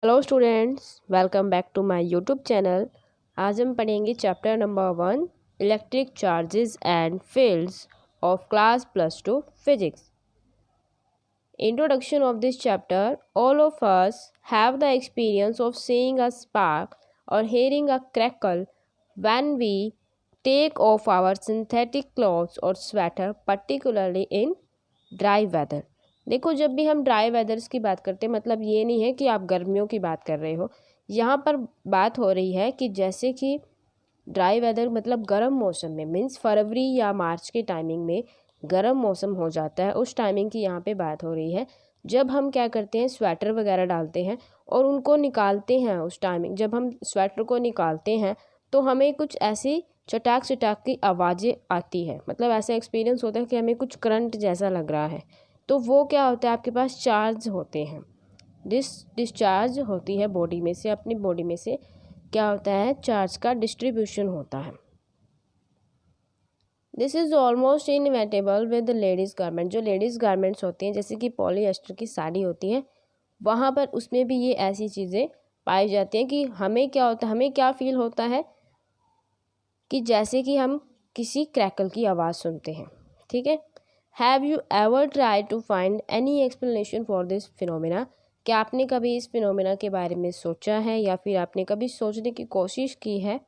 Hello students, welcome back to my YouTube channel. आज हम पढ़ेंगे chapter number 1 electric charges and fields of class +2 physics. Introduction of this chapter. All of us have the experience of seeing a spark or hearing a crackle when we take off our synthetic clothes or sweater, particularly in dry weather. देखो, जब भी हम dry वेदर्स की बात करते हैं मतलब ये नहीं है कि आप गर्मियों की बात कर रहे हो। यहाँ पर बात हो रही है कि जैसे कि ड्राई वेदर मतलब गर्म मौसम में मीन्स फरवरी या मार्च के टाइमिंग में गर्म मौसम हो जाता है, उस टाइमिंग की यहाँ पे बात हो रही है। जब हम क्या करते हैं, स्वेटर वगैरह डालते हैं और उनको निकालते हैं। उस टाइमिंग जब हम स्वेटर को निकालते हैं तो हमें कुछ ऐसी चटाक चटाक की आवाज़ें आती है, मतलब ऐसा एक्सपीरियंस होता है कि हमें कुछ करंट जैसा लग रहा है। तो वो क्या होता है, आपके पास चार्ज होते हैं, डिस्चार्ज होती है बॉडी में से, अपनी बॉडी में से क्या होता है, चार्ज का डिस्ट्रीब्यूशन होता है। This is almost inevitable with ladies garment. जो लेडीज़ गारमेंट्स होती हैं जैसे कि पॉलीएस्टर की साड़ी होती है, वहाँ पर उसमें भी ये ऐसी चीज़ें पाई जाती हैं कि हमें क्या होता है, हमें क्या फील होता है कि जैसे कि हम किसी क्रैकल की आवाज़ सुनते हैं। ठीक है। Have you ever try to find any explanation for this phenomena? क्या आपने कभी इस फिनोमिना के बारे में सोचा है या फिर आपने कभी सोचने की कोशिश की है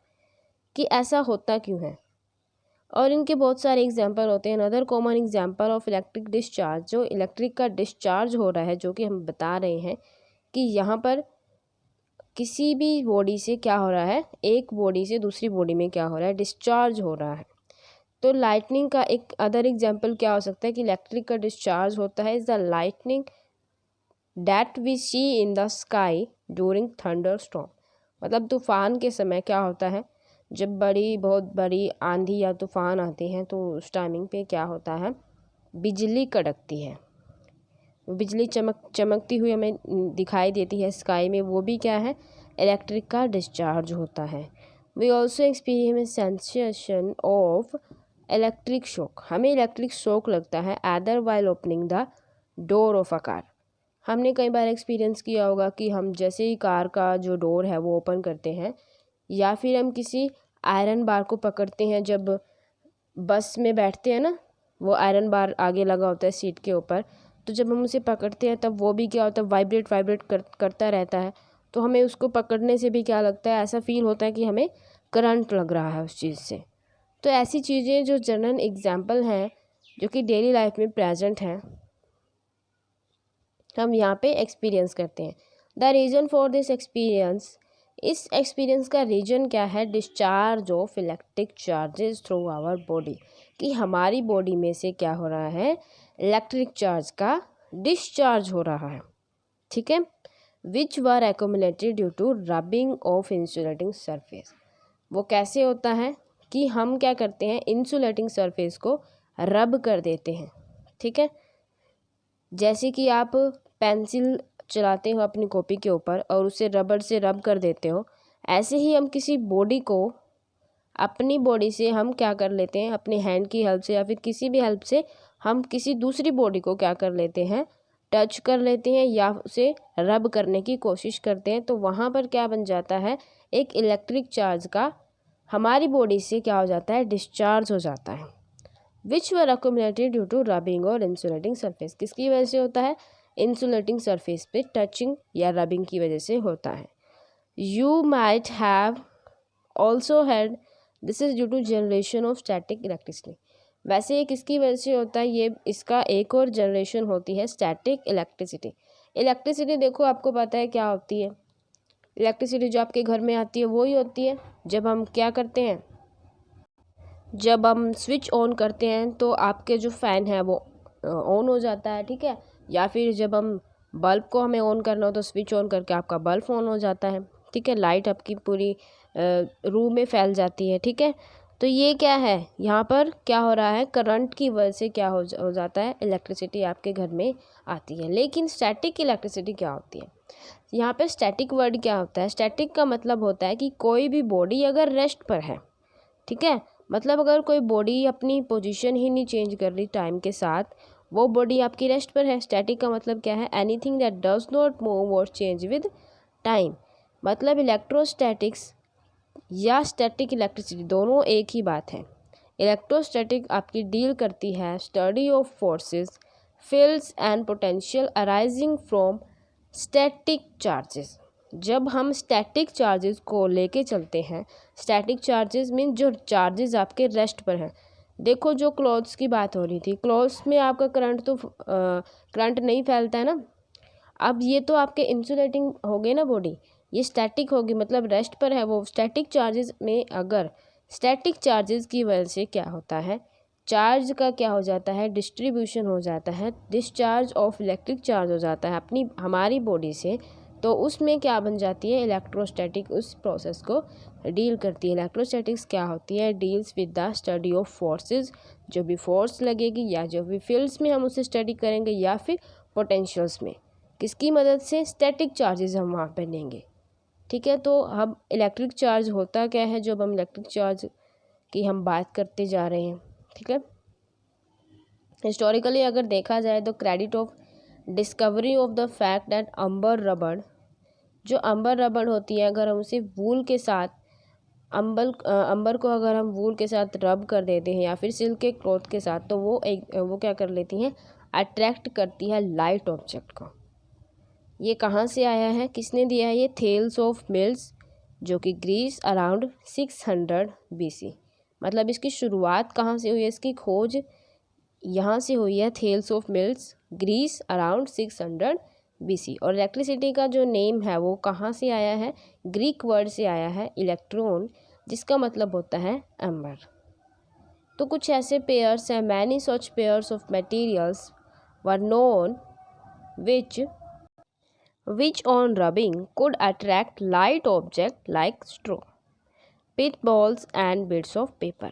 कि ऐसा होता क्यों है? और इनके बहुत सारे एग्जाम्पल होते हैं। Another common example of electric discharge, जो इलेक्ट्रिक का डिस्चार्ज हो रहा है, जो कि हम बता रहे हैं कि यहाँ पर किसी भी बॉडी से क्या हो रहा है, एक बॉडी से दूसरी बॉडी में क्या हो रहा है, डिस्चार्ज हो रहा है। तो लाइटनिंग का एक अदर एग्जाम्पल क्या हो सकता है कि इलेक्ट्रिक का डिस्चार्ज होता है is the lightning that we see in the sky during thunder storm. मतलब तूफान के समय क्या होता है, जब बहुत बड़ी आंधी या तूफान आती है तो उस टाइमिंग पे क्या होता है, बिजली कड़कती है। बिजली चमकती हुई हमें दिखाई देती है स्काई में, वो भी क्या है, इलेक्ट्रिक का डिस्चार्ज होता है। We also experience sensation of electric shock. हमें इलेक्ट्रिक शॉक लगता है either while opening the door of a car. हमने कई बार एक्सपीरियंस किया होगा कि हम जैसे ही कार का जो डोर है वो ओपन करते हैं, या फिर हम किसी आयरन बार को पकड़ते हैं, जब बस में बैठते हैं ना, वो आयरन बार आगे लगा होता है सीट के ऊपर, तो जब हम उसे पकड़ते हैं तब वो भी क्या होता है, वाइब्रेट करता रहता है। तो हमें उसको पकड़ने से भी क्या लगता है, ऐसा फील होता है कि हमें करंट लग रहा है उस चीज़ से। तो ऐसी चीज़ें जो जनरल एग्जाम्पल हैं जो कि डेली लाइफ में प्रेजेंट हैं, हम यहाँ पे एक्सपीरियंस करते हैं। The reason for this experience, इस एक्सपीरियंस का रीजन क्या है, discharge of electric charges through our body, कि हमारी बॉडी में से क्या हो रहा है, इलेक्ट्रिक चार्ज का डिस्चार्ज हो रहा है। ठीक है। Which were accumulated due to rubbing of insulating surface. वो कैसे होता है कि हम क्या करते हैं, इंसुलेटिंग सरफेस को रब कर देते हैं। ठीक है। जैसे कि आप पेंसिल चलाते हो अपनी कॉपी के ऊपर और उसे रबर से रब कर देते हो, ऐसे ही हम किसी बॉडी को अपनी बॉडी से हम क्या कर लेते हैं, अपने हैंड की हेल्प से या फिर किसी भी हेल्प से हम किसी दूसरी बॉडी को क्या कर लेते हैं, टच कर लेते हैं या उसे रब करने की कोशिश करते हैं। तो वहाँ पर क्या बन जाता है, एक इलेक्ट्रिक चार्ज का हमारी बॉडी से क्या हो जाता है, डिस्चार्ज हो जाता है। Which were accumulated due to rubbing और इंसुलेटिंग सरफेस, किसकी वजह से होता है, इंसुलेटिंग सरफेस पे टचिंग या रबिंग की वजह से होता है। You might have also had, this is due to generation of static electricity. वैसे ये किसकी वजह से होता है, ये इसका एक और जनरेशन होती है स्टैटिक इलेक्ट्रिसिटी। इलेक्ट्रिसिटी देखो आपको पता है क्या होती है, इलेक्ट्रिसिटी जो आपके घर में आती है वही होती है जब हम क्या करते हैं, जब हम स्विच ऑन करते हैं तो आपके जो फ़ैन है वो ऑन हो जाता है। ठीक है। या फिर जब हम बल्ब को हमें ऑन करना हो तो स्विच ऑन करके आपका बल्ब ऑन हो जाता है। ठीक है। लाइट आपकी पूरी रूम में फैल जाती है। ठीक है। तो ये क्या है, यहाँ पर क्या हो रहा है, करंट की वजह से क्या हो जाता है, इलेक्ट्रिसिटी आपके घर में आती है। लेकिन स्टैटिक इलेक्ट्रिसिटी क्या होती है, यहाँ पे स्टैटिक वर्ड क्या होता है, स्टैटिक का मतलब होता है कि कोई भी बॉडी अगर रेस्ट पर है। ठीक है। मतलब अगर कोई बॉडी अपनी पोजीशन ही नहीं चेंज कर रही टाइम के साथ, वो बॉडी आपकी रेस्ट पर है। स्टैटिक का मतलब क्या है, anything that does not move और चेंज विद टाइम। मतलब इलेक्ट्रोस्टैटिक्स या स्टैटिक इलेक्ट्रिसिटी दोनों एक ही बात है। इलेक्ट्रोस्टैटिक आपकी डील करती है study of forces, fields and potential arising from static charges. जब हम स्टैटिक चार्जेस को लेके चलते हैं, स्टैटिक चार्जेस मीन जो चार्जेस आपके रेस्ट पर हैं। देखो जो क्लॉथ्स की बात हो रही थी, क्लॉथ्स में आपका करंट नहीं फैलता है ना। अब ये तो आपके इंसुलेटिंग हो गए ना बॉडी, ये स्टैटिक होगी मतलब रेस्ट पर है वो। स्टैटिक चार्जेस में अगर स्टैटिक चार्जेस की वजह से क्या होता है, चार्ज का क्या हो जाता है, डिस्ट्रीब्यूशन हो जाता है, डिस्चार्ज ऑफ इलेक्ट्रिक चार्ज हो जाता है अपनी हमारी बॉडी से, तो उसमें क्या बन जाती है, इलेक्ट्रोस्टैटिक उस प्रोसेस को डील करती है। इलेक्ट्रोस्टैटिक्स क्या होती है, deals with the study of forces, जो भी फोर्स लगेगी या जो भी फील्ड्स में हम उसे स्टडी करेंगे या फिर पोटेंशियल्स में, किसकी मदद से, स्टैटिक चार्जेस हम वहाँ पर लेंगे। ठीक है, तो हम इलेक्ट्रिक चार्ज होता क्या है, जब हम इलेक्ट्रिक चार्ज की हम बात करते जा रहे हैं। ठीक है, हिस्टोरिकली अगर देखा जाए तो credit of discovery of the fact that amber rubbed, जो अंबर रबड़ होती है, अगर हम उसे वूल के साथ अंबर को अगर हम वूल के साथ रब कर देते हैं या फिर सिल्क के क्लॉथ के साथ, तो वो क्या कर लेती हैं, अट्रैक्ट करती है लाइट ऑब्जेक्ट को। ये कहाँ से आया है, किसने दिया है, ये थेल्स ऑफ मिल्स, जो कि ग्रीस अराउंड 600 BC। मतलब इसकी शुरुआत कहाँ से हुई है, इसकी खोज यहाँ से हुई है, Thales of Miles, Greece around 600 BC। और इलेक्ट्रिसिटी का जो नेम है वो कहाँ से आया है, ग्रीक वर्ड से आया है इलेक्ट्रॉन, जिसका मतलब होता है एम्बर। तो कुछ ऐसे पेयर्स हैं, many such pairs of materials were known which on rubbing could attract light object like straw, pitballs and bits of paper।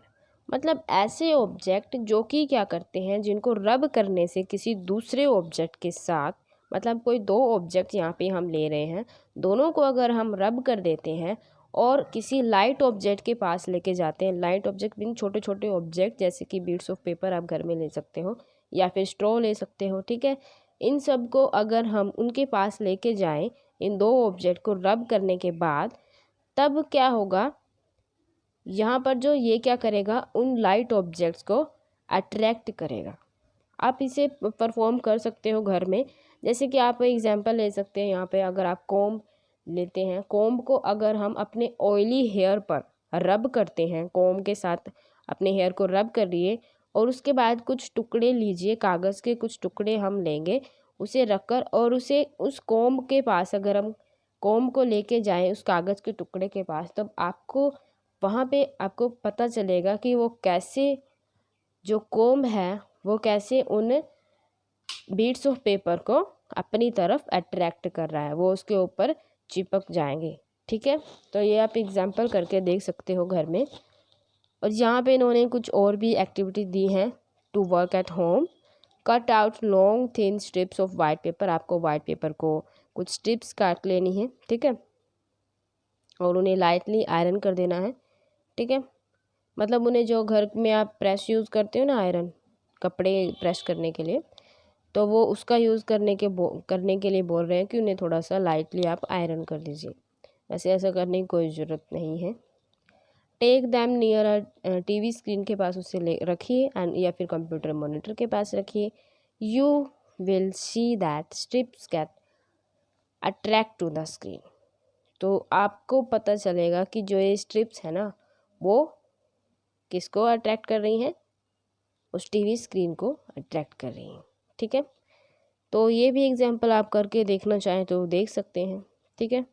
मतलब ऐसे ऑब्जेक्ट जो कि क्या करते हैं, जिनको रब करने से किसी दूसरे ऑब्जेक्ट के साथ, मतलब कोई दो ऑब्जेक्ट यहाँ पे हम ले रहे हैं, दोनों को अगर हम रब कर देते हैं और किसी लाइट ऑब्जेक्ट के पास लेके जाते हैं, लाइट ऑब्जेक्ट मीन छोटे छोटे ऑब्जेक्ट, जैसे कि बीट्स ऑफ पेपर आप घर में ले सकते हो या फिर स्ट्रॉ ले सकते हो। ठीक है, इन सब को अगर हम उनके पास लेके जाएं, इन दो ऑब्जेक्ट को रब करने के बाद, तब क्या होगा, यहाँ पर जो ये क्या करेगा, उन लाइट ऑब्जेक्ट्स को अट्रैक्ट करेगा। आप इसे परफॉर्म कर सकते हो घर में, जैसे कि आप एग्जांपल ले सकते हैं। यहाँ पे अगर आप कोम्ब लेते हैं, कोम्ब को अगर हम अपने ऑयली हेयर पर रब करते हैं, कोम्ब के साथ अपने हेयर को रब करिए और उसके बाद कुछ टुकड़े लीजिए, कागज़ के कुछ टुकड़े हम लेंगे, उसे रखकर और उसे उस कोम्ब के पास अगर हम कोम्ब को लेके जाएं उस कागज़ के टुकड़े के पास, तब आपको वहाँ पे आपको पता चलेगा कि वो कैसे, जो कोम्ब है वो कैसे उन बीट्स ऑफ पेपर को अपनी तरफ अट्रैक्ट कर रहा है, वो उसके ऊपर चिपक जाएंगे। ठीक है, तो ये आप एग्जांपल करके देख सकते हो घर में। और यहाँ पे इन्होंने कुछ और भी एक्टिविटी दी हैं, to work at home, cut out long thin strips of white paper. आपको वाइट पेपर को कुछ स्ट्रिप्स काट लेनी है, ठीक है, और उन्हें लाइटली आयरन कर देना है। ठीक है, मतलब उन्हें जो घर में आप प्रेस यूज़ करते हो ना, आयरन, कपड़े प्रेस करने के लिए, तो वो उसका यूज़ करने के लिए बोल रहे हैं कि उन्हें थोड़ा सा लाइटली आप आयरन कर दीजिए। वैसे ऐसा करने की कोई ज़रूरत नहीं है। Take them near a TV screen के पास उसे ले रखिए एंड या फिर कंप्यूटर मॉनिटर के पास रखिए। You will see that strips get attract to the screen. तो आपको पता चलेगा कि जो ये स्ट्रिप्स है ना, वो किसको अट्रैक्ट कर रही हैं, उस टीवी स्क्रीन को अट्रैक्ट कर रही हैं। ठीक है, तो ये भी एग्जांपल आप करके देखना चाहें तो देख सकते हैं। ठीक है,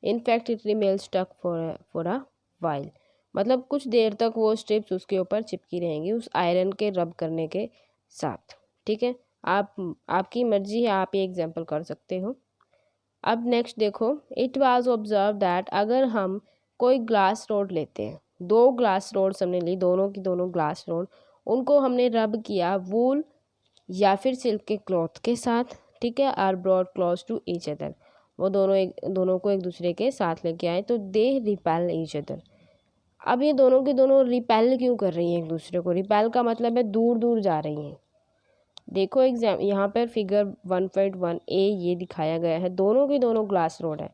in fact it remain stuck for a while, मतलब कुछ देर तक वो स्ट्रिप्स उसके ऊपर चिपकी रहेंगी उस आयरन के रब करने के साथ। ठीक है, आपकी मर्जी है, आप ये एग्जांपल कर सकते हो। अब नेक्स्ट देखो, इट वाज ऑब्जर्व दैट अगर हम कोई ग्लास रोड लेते हैं, दो ग्लास रोड्स हमने ली, दोनों की दोनों ग्लास रोड, उनको हमने रब किया वूल या फिर सिल्क के क्लॉथ के साथ। ठीक है, are brought close to each other, वो दोनों को एक दूसरे के साथ लेके आए, तो दे रिपेल ईच अदर। अब ये दोनों की दोनों रिपेल क्यों कर रही हैं एक दूसरे को, रिपेल का मतलब है दूर दूर जा रही हैं। देखो यहाँ पर फिगर 1.1a ये दिखाया गया है, दोनों की दोनों ग्लास रोड है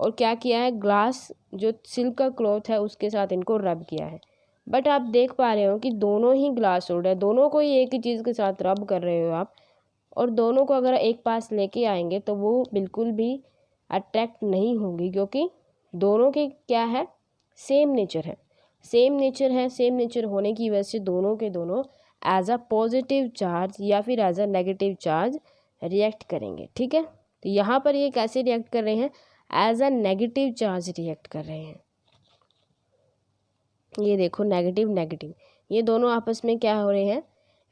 और क्या किया है, ग्लास जो सिल्क का क्लॉथ है उसके साथ इनको रब किया है। बट आप देख पा रहे हो कि दोनों ही ग्लास रोड है, दोनों को ही एक ही चीज़ के साथ रब कर रहे हो आप, और दोनों को अगर एक पास लेके आएंगे तो वो बिल्कुल भी अट्रैक्ट नहीं होगी, क्योंकि दोनों के क्या है, सेम नेचर है। सेम नेचर होने की वजह से दोनों के दोनों एज अ पॉजिटिव चार्ज या फिर as a negative charge react करेंगे। ठीक है, तो यहाँ पर ये कैसे रिएक्ट कर रहे हैं, as a negative charge react कर रहे हैं। ये देखो नेगेटिव, ये दोनों आपस में क्या हो रहे हैं,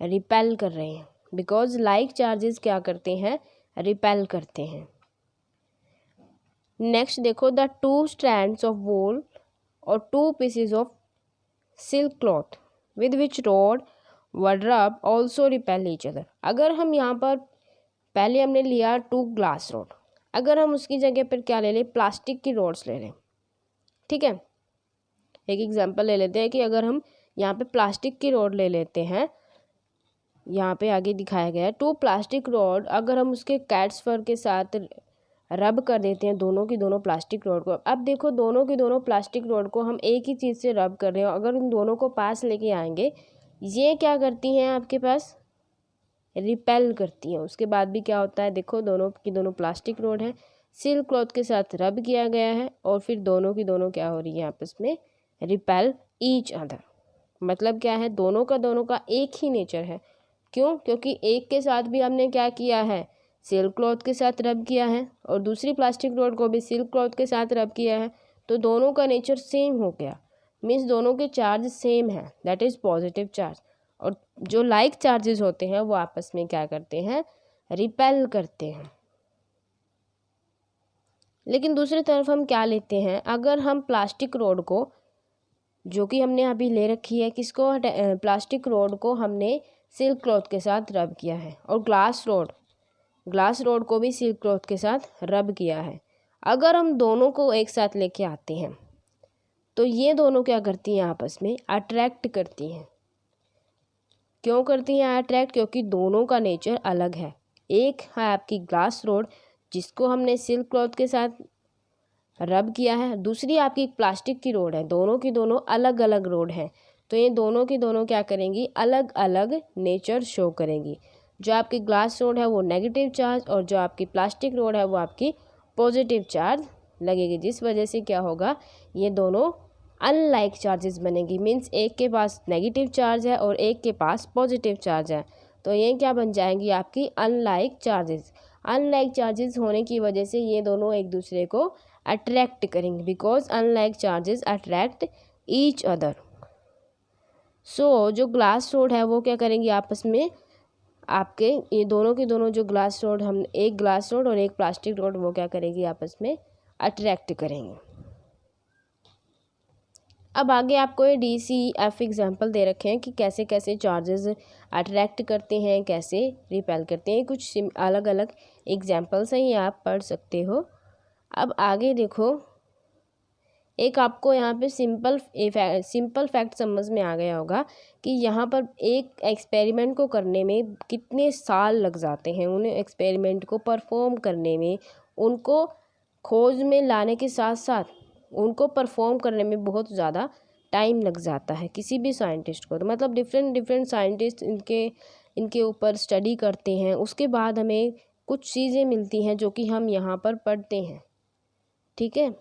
रिपेल कर रहे हैं, बिकॉज लाइक चार्जेस क्या करते हैं, रिपेल करते हैं। नेक्स्ट देखो, द 2 strands ऑफ वूल और 2 pieces of silk cloth with which rod were rub also repel each other. अगर हम यहाँ पर पहले हमने लिया 2 ग्लास रॉड, अगर हम उसकी जगह पर क्या ले लें, प्लास्टिक की रॉड्स ले लें। ठीक है, एक एग्जांपल ले लेते हैं कि अगर हम यहाँ पे प्लास्टिक की रॉड ले लेते हैं, यहाँ पे आगे दिखाया गया है 2 प्लास्टिक रॉड, अगर हम उसके कैट्स फर के साथ रब कर देते हैं दोनों की दोनों प्लास्टिक रॉड को। अब देखो दोनों की दोनों प्लास्टिक रॉड को हम एक ही चीज़ से रब कर रहे हो, अगर उन दोनों को पास लेके आएंगे, ये क्या करती हैं आपके पास, रिपेल करती हैं। उसके बाद भी क्या होता है, देखो दोनों की दोनों प्लास्टिक रॉड है, सिल्क क्लॉथ के साथ रब किया गया है, और फिर दोनों की दोनों क्या हो रही है, आपस में रिपेल ईच अदर। मतलब क्या है, दोनों का एक ही नेचर है। क्यों, क्योंकि एक के साथ भी हमने क्या किया है, सिल्क क्लॉथ के साथ रब किया है, और दूसरी प्लास्टिक रॉड को भी सिल्क क्लॉथ के साथ रब किया है, तो दोनों का नेचर सेम हो गया, मीन्स दोनों के चार्ज सेम है, दैट इज़ पॉजिटिव चार्ज। और जो लाइक चार्जेस होते हैं वो आपस में क्या करते हैं, रिपेल करते हैं। लेकिन दूसरी तरफ हम क्या लेते हैं, अगर हम प्लास्टिक रॉड को, जो कि हमने अभी ले रखी है, किसको, प्लास्टिक रॉड को हमने सिल्क क्लॉथ के साथ रब किया है, और ग्लास रोड को भी सिल्क क्लॉथ के साथ रब किया है। अगर हम दोनों को एक साथ लेके आते हैं तो ये दोनों क्या करती हैं, आपस में अट्रैक्ट करती हैं। क्यों करती हैं अट्रैक्ट, क्योंकि दोनों का नेचर अलग है। एक है आपकी ग्लास रोड जिसको हमने सिल्क क्लॉथ के साथ रब किया है, दूसरी आपकी प्लास्टिक की रोड है, दोनों की दोनों अलग अलग रोड हैं, तो ये दोनों की दोनों क्या करेंगी, अलग अलग नेचर शो करेंगी। जो आपकी ग्लास रोड है वो नेगेटिव चार्ज, और जो आपकी प्लास्टिक रोड है वो आपकी पॉजिटिव चार्ज लगेगी, जिस वजह से क्या होगा, ये दोनों अनलाइक चार्जेस बनेगी। मीन्स एक के पास नेगेटिव चार्ज है और एक के पास पॉजिटिव चार्ज है, तो ये क्या बन जाएंगी, आपकी अनलाइक चार्जेस। अनलाइक चार्जेस होने की वजह से ये दोनों एक दूसरे को अट्रैक्ट करेंगे, because unlike charges attract each other. So जो ग्लास रोड है वो क्या करेंगी, आपस में आपके ये दोनों की दोनों जो ग्लास रोड, हम एक ग्लास रोड और एक प्लास्टिक रोड, वो क्या करेगी, आपस में अट्रैक्ट करेंगे। अब आगे आपको ये DCF एग्जाम्पल दे रखे हैं कि कैसे कैसे चार्जेस अट्रैक्ट करते हैं, कैसे रिपेल करते हैं। कुछ अलग अलग एग्जाम्पल्स हैं, ये आप पढ़ सकते हो। अब आगे देखो, एक आपको यहाँ पे सिंपल फैक्ट समझ में आ गया होगा कि यहाँ पर एक एक्सपेरिमेंट को करने में कितने साल लग जाते हैं, उन्हें एक्सपेरिमेंट को परफॉर्म करने में, उनको खोज में लाने के साथ साथ उनको परफॉर्म करने में बहुत ज़्यादा टाइम लग जाता है किसी भी साइंटिस्ट को। तो मतलब डिफरेंट साइंटिस्ट इनके ऊपर स्टडी करते हैं, उसके बाद हमें कुछ चीज़ें मिलती हैं जो कि हम यहाँ पर पढ़ते हैं। ठीक है,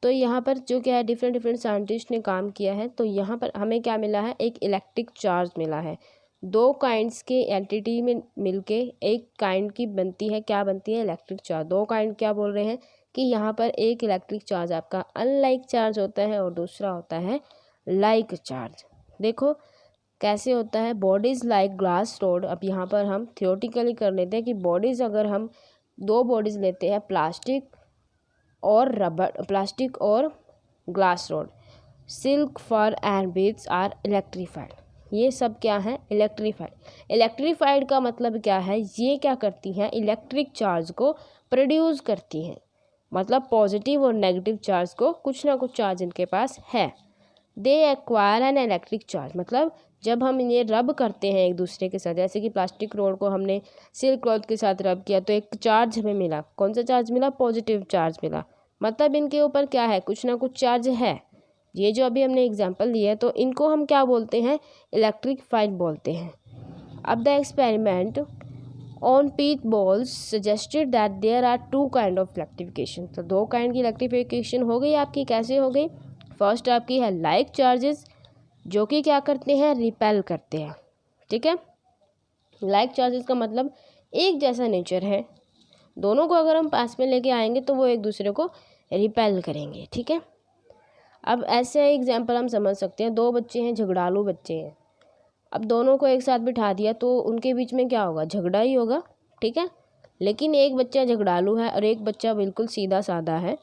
तो यहाँ पर जो क्या है, डिफरेंट साइंटिस्ट ने काम किया है, तो यहाँ पर हमें क्या मिला है, एक इलेक्ट्रिक चार्ज मिला है। 2 काइंड्स के एंटिटी में मिलके एक काइंड की बनती है, क्या बनती है, इलेक्ट्रिक चार्ज। 2 काइंड क्या बोल रहे हैं कि यहाँ पर एक इलेक्ट्रिक चार्ज आपका अनलाइक चार्ज होता है और दूसरा होता है लाइक चार्ज। देखो कैसे होता है, बॉडीज़ लाइक ग्लास रोड। अब यहाँ पर हम थियोरेटिकली कर लेते हैं कि बॉडीज़, अगर हम 2 बॉडीज़ लेते हैं, प्लास्टिक और glass rod, silk, fur and beads are electrified. ये सब क्या है, इलेक्ट्रीफाइड का मतलब क्या है, ये क्या करती हैं, इलेक्ट्रिक चार्ज को प्रोड्यूस करती हैं। मतलब पॉजिटिव और नेगेटिव चार्ज को, कुछ ना कुछ चार्ज इनके पास है। दे एक्वायर एन इलेक्ट्रिक चार्ज, मतलब जब हम इन्हें रब करते हैं एक दूसरे के साथ, जैसे कि प्लास्टिक रोड को हमने सिल्क क्लॉथ के साथ रब किया तो एक चार्ज हमें मिला। कौन सा चार्ज मिला, पॉजिटिव चार्ज मिला। मतलब इनके ऊपर क्या है, कुछ ना कुछ चार्ज है। ये जो अभी हमने एग्जांपल दिया है तो इनको हम क्या बोलते हैं, इलेक्ट्रिफाइड बोलते हैं। अब the experiment on pith balls suggested that there are 2 kind of electrification. तो 2 काइंड की इलेक्ट्रिफिकेशन हो गई आपकी। कैसे हो गई? फर्स्ट आपकी है लाइक चार्जेस, जो कि क्या करते हैं, रिपेल करते हैं। ठीक है, लाइक चार्जेस का मतलब एक जैसा नेचर है, दोनों को अगर हम पास में लेके आएंगे तो वो एक दूसरे को रिपेल करेंगे। ठीक है, अब ऐसे एग्जाम्पल हम समझ सकते हैं, 2 बच्चे हैं, झगड़ालू बच्चे हैं। अब दोनों को एक साथ बिठा दिया तो उनके बीच में क्या होगा, झगड़ा ही होगा। ठीक है, लेकिन एक बच्चा झगड़ालू है और एक बच्चा बिल्कुल सीधा साधा है।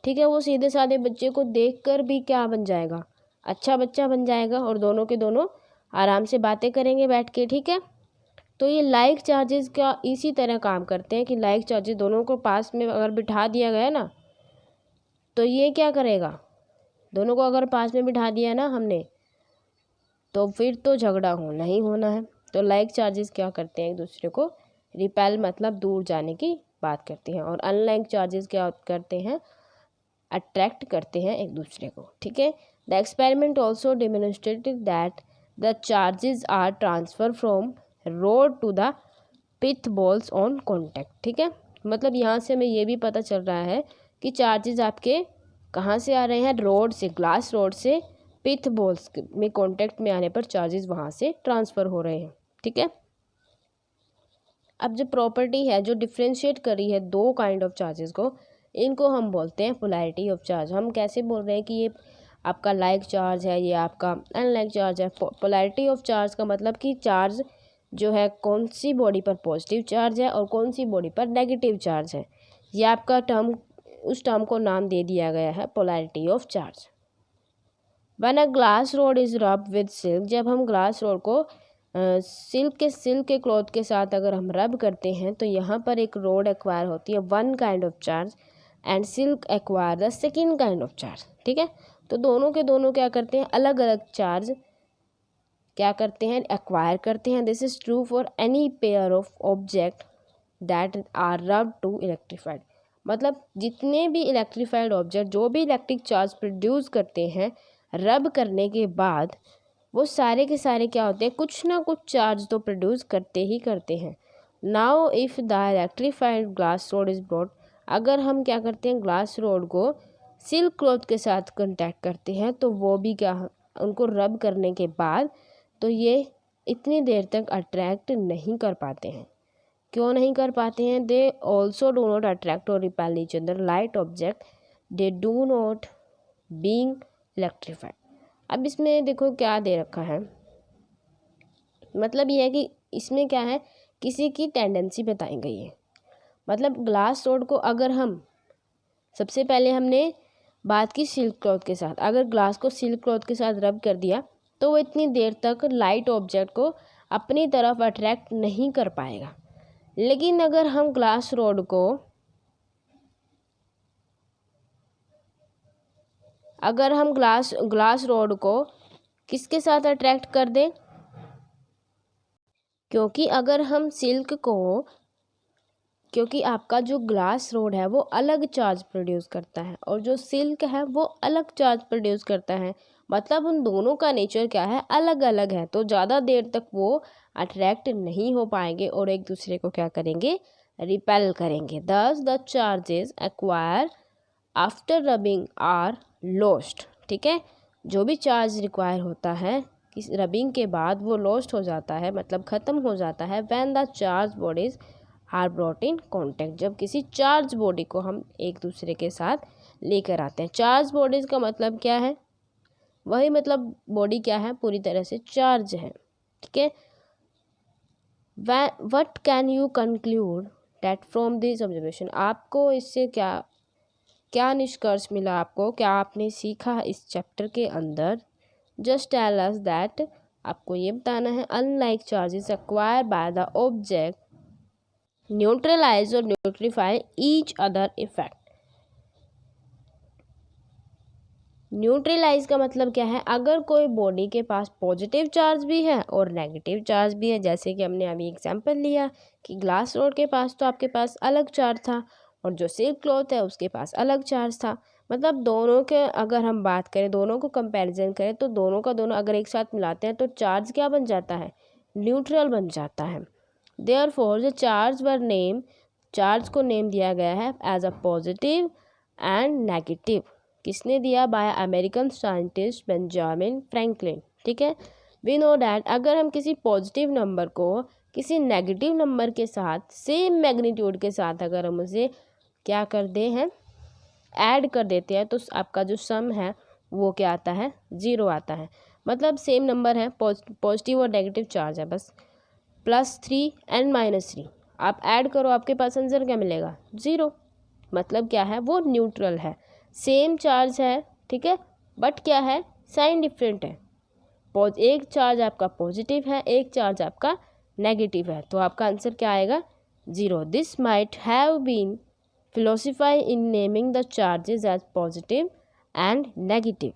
ठीक है, वो सीधे साधे बच्चे को देखकर भी क्या बन जाएगा, अच्छा बच्चा बन जाएगा, और दोनों के दोनों आराम से बातें करेंगे बैठ के। ठीक है, तो ये लाइक चार्जेस का इसी तरह काम करते हैं कि लाइक चार्जेस दोनों को पास में अगर बिठा दिया गया ना, तो ये क्या करेगा, दोनों को अगर पास में बिठा दिया ना हमने, तो फिर तो झगड़ा होना ही होना है। तो लाइक चार्जेस क्या करते हैं, एक दूसरे को रिपेल मतलब दूर जाने की बात करते हैं, और अनलाइक चार्जेस क्या करते हैं, अट्रैक्ट करते हैं एक दूसरे को। ठीक है, the experiment also demonstrated that the charges are transfer from rod to the pith balls on contact. ठीक है, मतलब यहाँ से हमें ये भी पता चल रहा है कि चार्जेस आपके कहाँ से आ रहे हैं, रोड से, ग्लास रोड से पिथ बॉल्स में कांटेक्ट में आने पर चार्जेस वहाँ से ट्रांसफ़र हो रहे हैं। ठीक है, अब जो प्रॉपर्टी है जो डिफ्रेंशिएट करी है 2 काइंड ऑफ चार्जेस को, इनको हम बोलते हैं पोलैरिटी ऑफ चार्ज। हम कैसे बोल रहे हैं कि ये आपका लाइक चार्ज है, ये आपका अनलाइक चार्ज है। पोलैरिटी ऑफ चार्ज का मतलब कि चार्ज जो है कौन सी बॉडी पर पॉजिटिव चार्ज है और कौन सी बॉडी पर नेगेटिव चार्ज है, ये आपका टर्म, उस टर्म को नाम दे दिया गया है polarity of charge. When a glass rod is रब विद सिल्क, जब हम ग्लास रोड को सिल्क के क्लॉथ के साथ अगर हम रब करते हैं तो यहाँ पर एक रोड एक्वायर होती है 1 kind of charge and silk acquire the 2nd kind of charge. ठीक है, तो दोनों के दोनों क्या करते हैं, अलग अलग चार्ज क्या करते हैं, एक्वायर करते हैं। This is true for any pair of object that are rub to electrified. मतलब जितने भी इलेक्ट्रीफाइड ऑब्जेक्ट जो भी इलेक्ट्रिक चार्ज प्रोड्यूस करते हैं, रब करने के बाद वो सारे के सारे क्या होते हैं, कुछ ना कुछ चार्ज तो प्रोड्यूस करते ही करते हैं। Now if the electrified glass rod is brought, अगर हम क्या करते हैं, ग्लास रोड को सिल्क क्लॉथ के साथ कांटेक्ट करते हैं तो वो भी क्या, उनको रब करने के बाद तो ये इतनी देर तक अट्रैक्ट नहीं कर पाते हैं। क्यों नहीं कर पाते हैं, they also do not attract or repel each other light object, they do not being electrified. अब इसमें देखो क्या दे रखा है, मतलब ये है कि इसमें क्या है, किसी की टेंडेंसी बताई गई है। मतलब ग्लास रोड को अगर हम, सबसे पहले हमने बात की सिल्क क्लॉथ के साथ, अगर ग्लास को सिल्क क्लॉथ के साथ रब कर दिया तो वो इतनी देर तक लाइट ऑब्जेक्ट को अपनी तरफ अट्रैक्ट नहीं कर पाएगा। लेकिन अगर हम ग्लास रोड को, अगर हम ग्लास रोड को किसके साथ अट्रैक्ट कर दें, क्योंकि अगर हम सिल्क को, क्योंकि आपका जो ग्लास रोड है वो अलग चार्ज प्रोड्यूस करता है और जो सिल्क है वो अलग चार्ज प्रोड्यूस करता है, मतलब उन दोनों का नेचर क्या है, अलग अलग है। तो ज़्यादा देर तक वो अट्रैक्ट नहीं हो पाएंगे और एक दूसरे को क्या करेंगे, रिपेल करेंगे। Thus the charges acquire after rubbing are lost. ठीक है, जो भी चार्ज रिक्वायर होता है किस रबिंग के बाद वो लॉस्ट हो जाता है, मतलब ख़त्म हो जाता है। When the charge bodies are brought in contact, जब किसी चार्ज बॉडी को हम एक दूसरे के साथ लेकर आते हैं। चार्ज बॉडीज़ का मतलब क्या है, वही मतलब बॉडी क्या है, पूरी तरह से चार्ज है। ठीक है, what can you conclude that from this observation, आपको इससे क्या क्या निष्कर्ष मिला, आपको क्या आपने सीखा इस चैप्टर के अंदर। जस्ट टेल अस दैट, आपको ये बताना है, unlike charges acquire by the object neutralize और nullify each other effect. Neutralize का मतलब क्या है, अगर कोई बॉडी के पास पॉजिटिव चार्ज भी है और नेगेटिव चार्ज भी है, जैसे कि हमने अभी एग्जांपल लिया कि ग्लास रोड के पास तो आपके पास अलग चार्ज था और जो सिल्क क्लॉथ है उसके पास अलग चार्ज था। मतलब दोनों के अगर हम बात करें, दोनों को कंपैरिजन करें तो दोनों का दोनों अगर एक साथ मिलाते हैं तो चार्ज क्या बन जाता है, न्यूट्रल बन जाता है। देयरफॉर द चार्ज को नेम दिया गया है as a positive and negative. किसने दिया, by American scientist Benjamin Franklin. ठीक है, वी नो डैट अगर हम किसी पॉजिटिव नंबर को किसी नेगेटिव नंबर के साथ सेम मैग्नीट्यूड के साथ अगर हम उसे क्या कर दे हैं, ऐड कर देते हैं, तो आपका जो सम है वो क्या आता है, 0 आता है। मतलब सेम नंबर है, पॉजिटिव और नेगेटिव चार्ज है, बस +3 एंड -3 आप ऐड करो, आपके पास आंसर क्या मिलेगा, 0। मतलब क्या है, वो न्यूट्रल है, सेम चार्ज है, ठीक है, बट क्या है, साइन डिफरेंट है। एक चार्ज आपका पॉजिटिव है, एक चार्ज आपका नेगेटिव है, तो आपका आंसर क्या आएगा, 0। This might have been philosophy in naming the charges as positive and negative.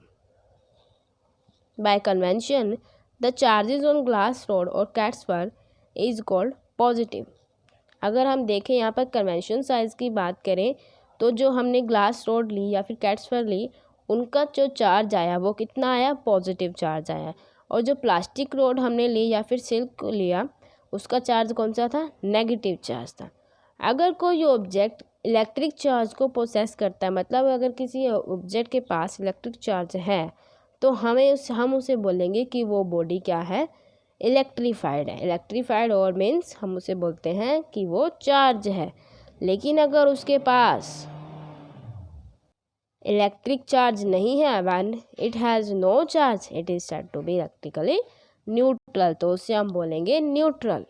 By convention the charges on glass rod or cat's fur is called positive. अगर हम देखें यहाँ पर कन्वेंशन साइज की बात करें तो जो हमने ग्लास रॉड ली या फिर कैट्सफर ली, उनका जो चार्ज आया वो कितना आया, पॉजिटिव चार्ज आया। और जो प्लास्टिक रॉड हमने ली या फिर सिल्क लिया, उसका चार्ज कौन सा था, नेगेटिव चार्ज था। अगर कोई ऑब्जेक्ट इलेक्ट्रिक चार्ज को प्रोसेस करता है, मतलब अगर किसी ऑब्जेक्ट के पास इलेक्ट्रिक चार्ज है, तो हम उसे बोलेंगे कि वो बॉडी क्या है, इलेक्ट्रीफाइड है। इलेक्ट्रीफाइड और मीन्स हम उसे बोलते हैं कि वो चार्ज है। लेकिन अगर उसके पास इलेक्ट्रिक चार्ज नहीं है, when it has no charge, it is said to be electrically neutral, तो उसे हम बोलेंगे न्यूट्रल।